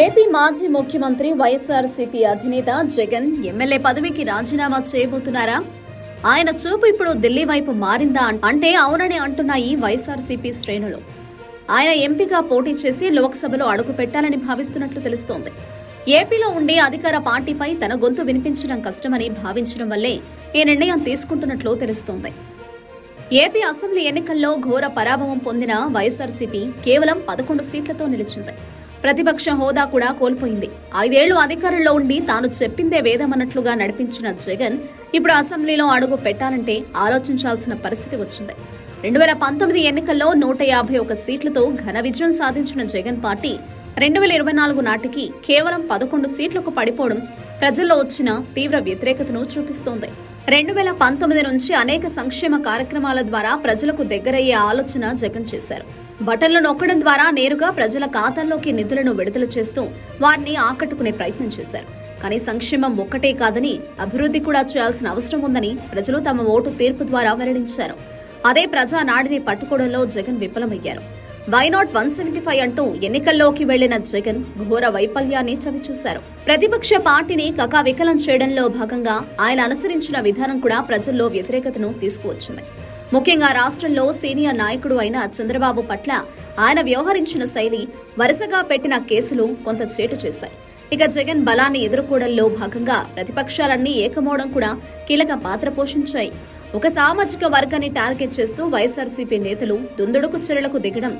AP మాజీ ముఖ్యమంత్రి వైఎస్ఆర్సీపీ అధినేత జగన్ ఎమ్మెల్యే పదవికి రాజీనామా చేయబోతున్నారా? ఆయన చూపు ఇప్పుడు ఢిల్లీ వైపు మారిందా అంటే అవునని అంటున్నాయి వైఎస్ఆర్సీపీ శ్రేణులు. ఆయన ఎంపీగా పోటీ చేసి లోక్సభలో అడుగు పెట్టాలని భావిస్తున్నట్లు తెలుస్తోంది. ఏపీలో ఉండే అధికార పార్టీపై తన గొంతు వినిపించడం కష్టమని భావించడం వల్లే ఈ నిర్ణయం తీసుకుంటున్నట్లు తెలుస్తోంది. ఏపీ అసెంబ్లీ ఎన్నికల్లో ఘోర పరాభవం పొందిన వైఎస్ఆర్సీపీ కేవలం 11 సీట్లతో నిలిచింది. ప్రతిపక్ష హోదా కూడా కోల్పోయింది. 5 ఏళ్లు అధికారంలో ఉండి తాను చెప్పిందే వేదమన్నట్లుగా నడిపించిన జగన్ ఇప్పుడు అసెంబ్లీలో అడుగు పెట్టాలంటే ఆలోచించాల్సిన పరిస్థితి వచ్చింది. 2019 ఎన్నికల్లో 151 సీట్లతో ఘన విజయం సాధించిన జగన్ పార్టీ 2024 నాటికి కేవలం 11 సీట్లకు పడిపోవడం ప్రజల్లో వచ్చిన తీవ్ర వ్యతిరేకతను చూపిస్తోంది. 2019 నుంచి అనేక సంక్షేమ కార్యక్రమాల ద్వారా ప్రజలకు దగ్గరయ్యే ఆలోచన జగన్ చేశారు. బటన్లు నొక్కడం ద్వారా నేరుగా ప్రజల ఖాతాల్లోకి నిధులను విడుదల చేస్తూ వారిని ఆకట్టుకునే ప్రయత్నం చేశారు. కానీ సంక్షేమం ఒక్కటే కాదని అభివృద్ధి కూడా చేయాల్సిన అవసరం ఉందని ప్రజలు తమ ఓటు తీర్పు ద్వారా వెల్లడించారు. అదే ప్రజా నాడిని పట్టుకోవడంలో జగన్ విఫలమయ్యారు. వై నాట్ 175 అంటూ ఎన్నికల్లోకి వెళ్లిన జగన్ ఘోర వైఫల్యాన్ని చవిచూశారు. ప్రతిపక్ష పార్టీని కకావికలం చేయడంలో భాగంగా ఆయన అనుసరించిన విధానం కూడా ప్రజల్లో వ్యతిరేకతను తీసుకువచ్చింది. ముఖ్యంగా రాష్ట్రంలో సీనియర్ నాయకుడు అయిన చంద్రబాబు పట్ల ఆయన వ్యవహరించిన శైలి, వరుసగా పెట్టిన కేసులు కొంత చేటు చేశాయి. ఇక జగన్ బలాన్ని ఎదుర్కోవడంలో భాగంగా ప్రతిపక్షాలన్నీ ఏకమవడం కూడా కీలక పాత్ర పోషించాయి. ఒక సామాజిక వర్గాన్ని టార్గెట్ చేస్తూ వైఎస్ఆర్సీపీ నేతలు దుందుడుకు చర్యలకు దిగడం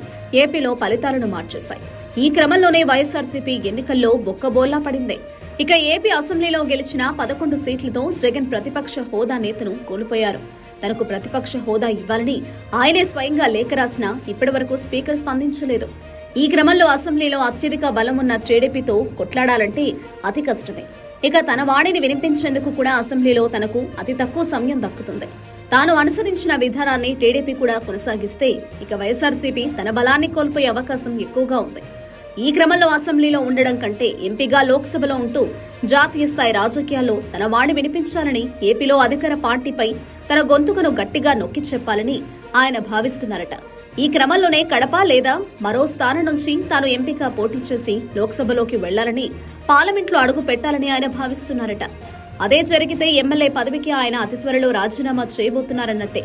ఏపీలో ఫలితాలను మార్చేశాయి. ఈ క్రమంలోనే వైఎస్ఆర్సీపీ ఎన్నికల్లో బొక్కబోల్లా పడింది. ఇక ఏపీ అసెంబ్లీలో గెలిచిన 11 సీట్లతో జగన్ ప్రతిపక్ష హోదా నేతను కోల్పోయారు. తనకు ప్రతిపక్ష హోదా ఇవ్వాలని ఆయనే స్వయంగా లేఖ రాసినా ఇప్పటివరకు స్పీకర్ స్పందించలేదు. ఈ క్రమంలో అసెంబ్లీలో అత్యధిక బలం ఉన్న టీడీపీతో కొట్లాడాలంటే అతి కష్టమే. ఇక తన వాణిని వినిపించేందుకు కూడా అసెంబ్లీలో తనకు అతి తక్కువ సమయం దక్కుతుంది. తాను అనుసరించిన విధానాన్ని టీడీపీ కూడా కొనసాగిస్తే ఇక వైఎస్ఆర్సీపీ తన బలాన్ని కోల్పోయే అవకాశం ఎక్కువగా ఉంది. ఈ క్రమంలో అసెంబ్లీలో ఉండడం కంటే ఎంపీగా లోక్సభలో ఉంటూ జాతీయ స్థాయి రాజకీయాల్లో తన వాణి వినిపించాలని, ఏపీలో అధికార పార్టీపై తన గొంతుకను గట్టిగా నొక్కి చెప్పాలని ఆయన భావిస్తున్నారట. ఈ క్రమంలోనే కడప లేదా మరో స్థానం నుంచి తాను ఎంపీగా పోటీ చేసి లోక్సభలోకి వెళ్లాలని, పార్లమెంట్లో అడుగు పెట్టాలని ఆయన భావిస్తున్నారట. అదే జరిగితే ఎమ్మెల్యే పదవికి ఆయన అతి త్వరలో రాజీనామా చేయబోతున్నారన్నట్టే.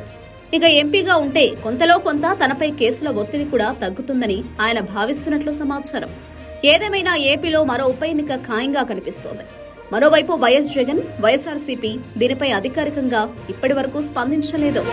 ఇక ఎంపీగా ఉంటే కొంతలో కొంత తనపై కేసుల ఒత్తిడి కూడా తగ్గుతుందని ఆయన భావిస్తున్నట్లు సమాచారం. ఏదేమైనా ఏపీలో మరో ఉప ఎన్నిక ఖాయంగా కనిపిస్తోంది. మరోవైపు వైఎస్ జగన్, వైఎస్ఆర్సీపీ దీనిపై అధికారికంగా ఇప్పటివరకు స్పందించలేదు.